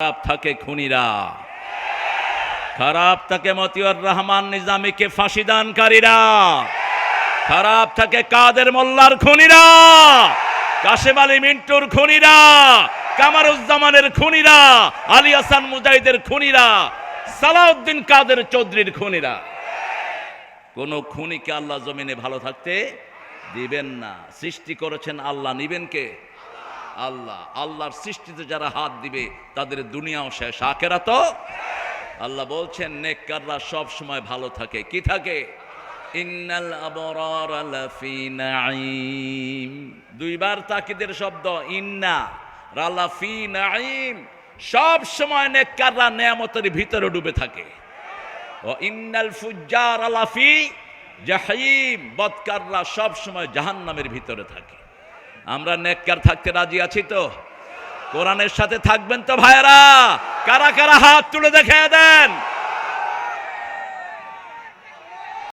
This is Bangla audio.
খারাপ থাকে খুনিরা, খারাপ থাকে মতিউর রহমান নিজামীকে ফাঁসিদানকারীরা, খারাপ থাকে কাদের মোল্লার খুনিরা, কাশেম আলী মিন্টুর খুনিরা, কামারুজ্জামানের খুনিরা, আলী হাসান মুজাহিদের খুনিরা, সালাউদ্দিন কাদের চৌধুরীর খুনিরা। কোন খুনিকে আল্লাহ জমিনে ভালো থাকতে দিবেন না। সৃষ্টি করেছেন আল্লাহ, নিবেন কে? আল্লাহ। আল্লাহর সৃষ্টিতে যারা হাত দিবে তাদের দুনিয়াও শেষ, আখিরাতও। আল্লাহ বলছেন নেককাররা সব সময় ভালো থাকে। কি থাকে? ইন্নাল আবরার লাফি নাঈম। দুইবার তাকিদের শব্দ, ইন্না লাফি নাঈম। সব সময় নেককাররা নেয়ামতের ভিতরে ডুবে থাকে। ও ইন্নাল ফুজ্জার লাফি জাহিম। বদকাররা সব সময় জাহান্নামের ভিতরে থাকে। আমরা নেককার থাকতে রাজি আছি তো? কোরআনের সাথে থাকবেন তো ভাইরা? কারা কারা হাত তুলে দেখিয়ে দেন।